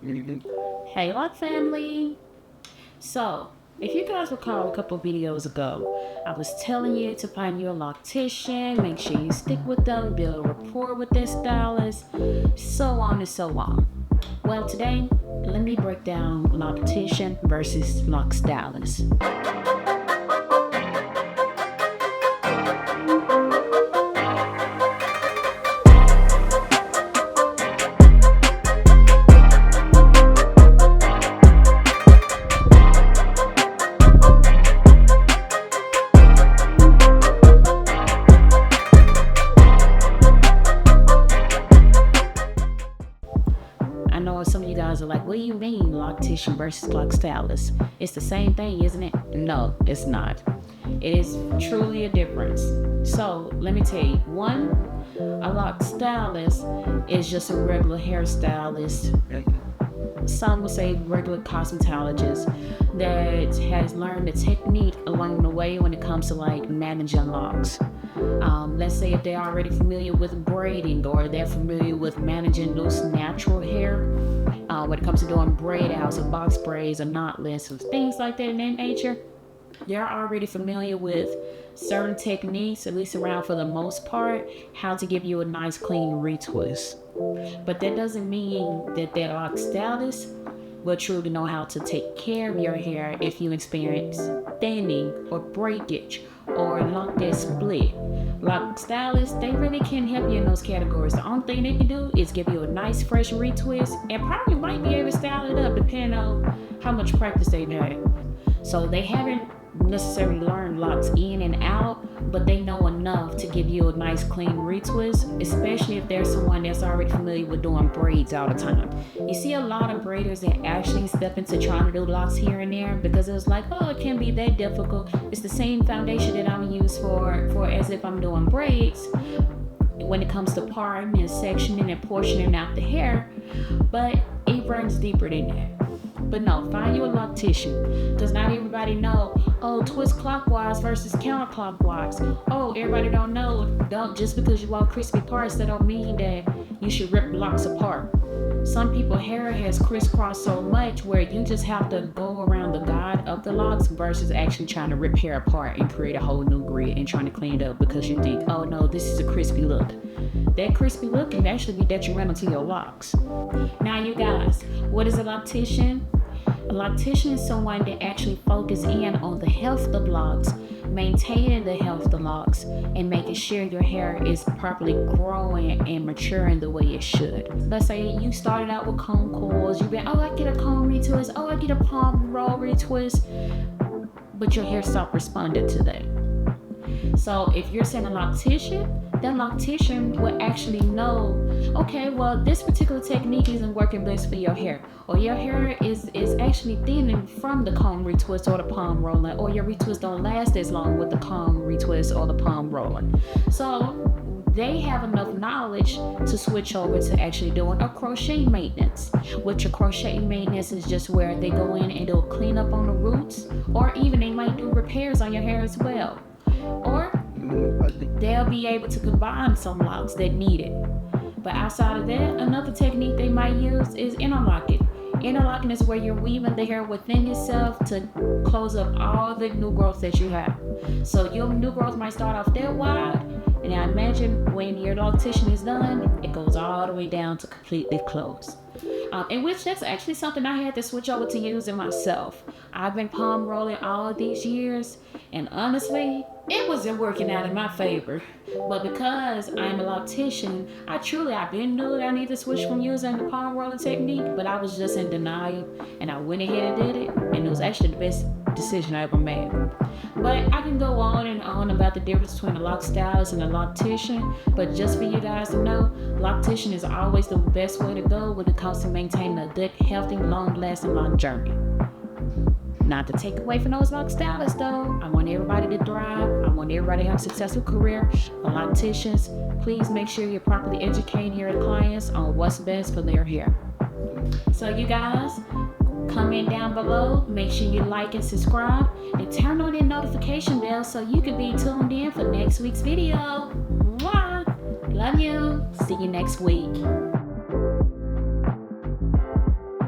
Hey, Loc family. So, if you guys recall a couple videos ago, I was telling you to find your loctician, make sure you stick with them, build a rapport with their stylist, so on and so on. Well, today, let me break down loctician versus Loc Stylist. I know some of you guys are like, what do you mean loctician versus Loc Stylist? It's the same thing, isn't it? No, it's not. It is truly a difference. So let me tell you, one, a Loc Stylist is just a regular hairstylist. Some would say regular cosmetologist that has learned the technique along the way when it comes to like managing locks. Let's say if they're already familiar with braiding or they're familiar with managing loose natural hair, when it comes to doing braid outs or box braids or knotless or things like that in that nature, they're already familiar with certain techniques, at least around for the most part, how to give you a nice clean retwist. But that doesn't mean that that Loc Stylist will truly know how to take care of your hair if you experience thinning or breakage or lock that split. Loc Stylists, they really can't help you in those categories. The only thing they can do is give you a nice fresh retwist and probably might be able to style it up depending on how much practice they've had. So they haven't necessarily learned locks in and out, but they know enough to give you a nice clean retwist, especially if there's someone that's already familiar with doing braids all the time. You see a lot of braiders that actually step into trying to do locks here and there because it's like, oh, it can't be that difficult. It's the same foundation that I'm used for as if I'm doing braids when it comes to parting and sectioning and portioning out the hair, but it runs deeper than that. But no, find you a loctician, because not everybody know, oh, twist clockwise versus counterclockwise. Oh, everybody don't know, just because you want crispy parts, that don't mean that you should rip locks apart. Some people's hair has crisscrossed so much where you just have to go around the guide of the locks versus actually trying to rip hair apart and create a whole new grid and trying to clean it up because you think, oh no, this is a crispy look. That crispy look can actually be detrimental to your locks. Now you guys, what is a loctician? A loctician is someone that actually focuses in on the health of locks, maintaining the health of locks, and making sure your hair is properly growing and maturing the way it should. Let's say you started out with comb coils, you've been, oh, I get a comb retwist, oh, I get a palm roll retwist, but your hair stopped responding to that. So if you're saying a loctician, that loctician will actually know, okay, well, this particular technique isn't working best for your hair, or your hair is actually thinning from the comb retwist or the palm rolling, or your retwist don't last as long with the comb retwist or the palm rolling. So they have enough knowledge to switch over to actually doing a crochet maintenance, which a crochet maintenance is just where they go in and they'll clean up on the roots, or even they might do repairs on your hair as well. Or they'll be able to combine some locks that need it. But outside of that, another technique they might use is interlocking. Interlocking is where you're weaving the hair within yourself to close up all the new growth that you have. So your new growth might start off that wide, and I imagine when your loctician is done, it goes all the way down to completely closed. In which that's actually something I had to switch over to using myself. I've been palm rolling all of these years, and honestly, it wasn't working out in my favor. But because I'm a loctician, I knew that I need to switch from using the palm rolling technique, but I was just in denial, and I went ahead and did it, and it was actually the best decision I ever made. But I can go on and on about the difference between a Loc Stylist and a loctician, but just for you guys to know, loctician is always the best way to go when it comes to maintaining a good, healthy, long-lasting, long journey. Not to take away from those Loc Stylists though, I want everybody to thrive. I want everybody to have a successful career. For locticians, please make sure you're properly educating your clients on what's best for their hair. So you guys, comment down below, make sure you like and subscribe, and turn on your notification bell so you can be tuned in for next week's video. Mwah! Love you. See you next week.